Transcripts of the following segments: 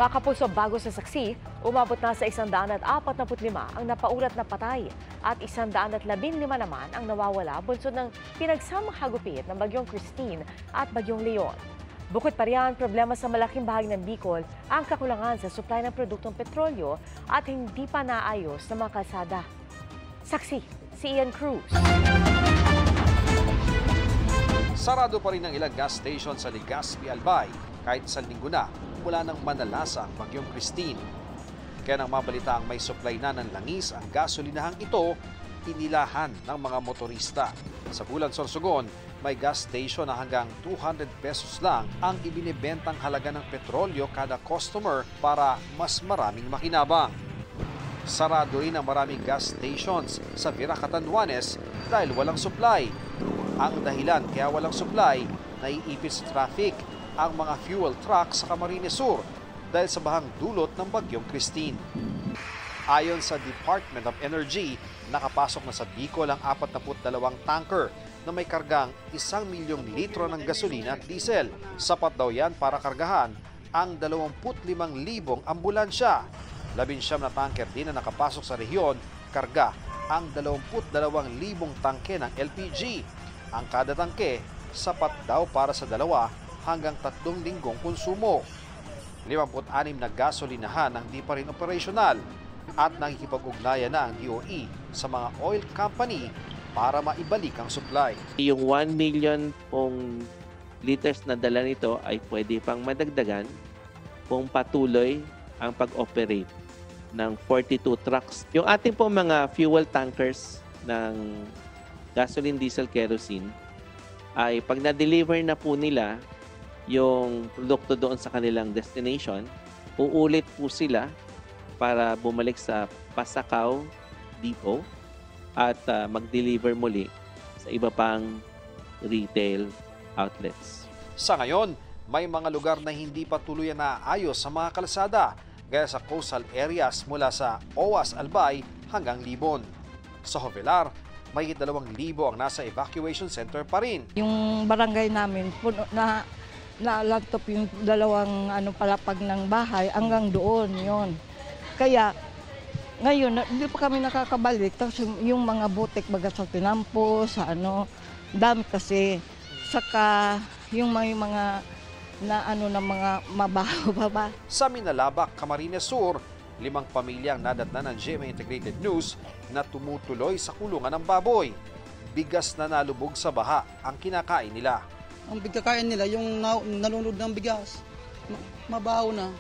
Mga kapuso, bago sa saksi, umabot na sa 145 ang napaulat na patay at 115 naman ang nawawala bunsod ng pinagsamang hagupit ng Bagyong Christine at Bagyong Leon. Bukod pa riyan, problema sa malaking bahagi ng Bicol ang kakulangan sa supply ng produktong petrolyo at hindi pa naayos ng mga kalsada. Saksi, si Ian Cruz. Sarado pa rin ang ilang gas station sa Legazpi, Albay kahit isang linggo na mula ng manalasa ang Bagyong Christine. Kaya nang mabalita ang may supply na ng langis ang gasolinahang ito, inilahan ng mga motorista. Sa Bulan, Sorsogon, may gas station na hanggang 200 pesos lang ang ibinibentang halaga ng petrolyo kada customer para mas maraming makinabang. Sarado rin ang maraming gas stations sa Vera Catanduanes dahil walang supply. Ang dahilan kaya walang supply, naiipit sa traffic ang mga fuel truck sa Camarines Sur dahil sa bahang dulot ng Bagyong Christine. Ayon sa Department of Energy, nakapasok na sa Bicol ang 42 tanker na may kargang 1,000,000 litro ng gasolina at diesel. Sapat daw yan para kargahan ang 25,000 ambulansya. 19 na tanker din na nakapasok sa rehiyon, karga ang 22,000 tangke ng LPG. Ang kada tangke, sapat daw para sa 2 hanggang 3 linggong konsumo. 56 na gasolinahan ang di pa rin operasyonal at nakikipag-ugnayan na ang DOE sa mga oil company para maibalik ang supply. Yung 1 million pong liters na dala nito ay pwede pang madagdagan kung patuloy ang pag-operate ng 42 trucks. Yung ating pong mga fuel tankers ng gasoline, diesel, kerosene ay pag na-deliver na po nila yung produkto doon sa kanilang destination, uulit po sila para bumalik sa Pasakaw Depot at mag-deliver muli sa iba pang retail outlets. Sa ngayon, may mga lugar na hindi pa tuluyan na naayos sa mga kalsada, gaya sa coastal areas mula sa OWAS Albay hanggang Libon. Sa Jovelar, may 2,000 ang nasa evacuation center pa rin. Yung barangay namin, puno na nalagtop yung 2 palapag ng bahay hanggang doon yon. Kaya ngayon, hindi pa kami nakakabalik. Tapos yung mga butik baga sa tinampo, sa dami kasi. Saka yung may mga na mga mabaho ba. Sa Minalabak, Camarines Sur, 5 pamilyang nadatnan ng GMA Integrated News na tumutuloy sa kulungan ng baboy. Bigas na nalubog sa baha ang kinakain nila. Ang bigkakain nila, yung nalunod ng bigas, mabaho na.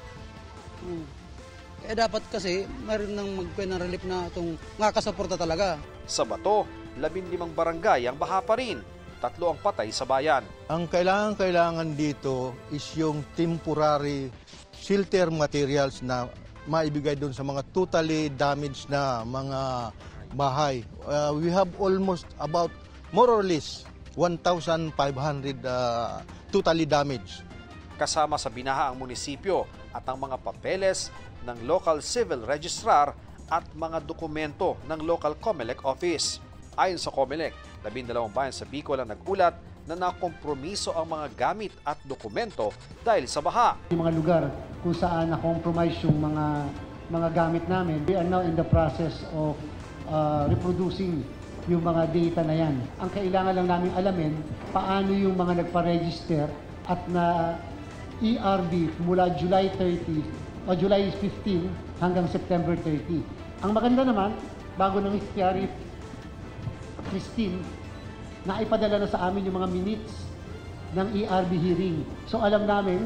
Kaya dapat kasi, mayroon nang magpapay relief na itong nakakasaporta talaga. Sa Bato, 15 barangay ang baha pa rin. 3 ang patay sa bayan. Ang kailangan dito is yung temporary shelter materials na maibigay doon sa mga totally damaged na mga bahay. We have almost about more or less 1,500 totally damaged. Kasama sa binaha ang munisipyo at ang mga papeles ng local civil registrar at mga dokumento ng local COMELEC office. Ayon sa COMELEC, 12 bayan sa Bicol ang nagulat na nakompromiso ang mga gamit at dokumento dahil sa baha. Yung mga lugar kung saan na-compromise yung mga gamit namin, we are now in the process of reproducing yung mga data na yan. Ang kailangan lang namin alamin, paano yung mga nagpa-register at na ERB mula July 30 o July 15 hanggang September 30. Ang maganda naman, bago nang nangyari Christine, naipadala na sa amin yung mga minutes ng ERB hearing. So alam namin.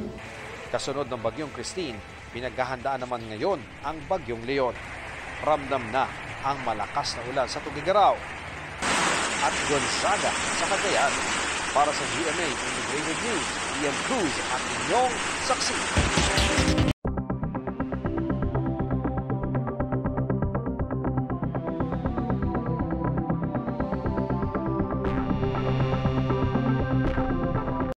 Kasunod ng Bagyong Christine, pinaghahandaan naman ngayon ang Bagyong Leon. Ramdam na ang malakas na ulan sa Tugigaraw at Gonzaga sa Cagayan. Para sa GMA Integrated News, Ian Cruz at inyong saksi.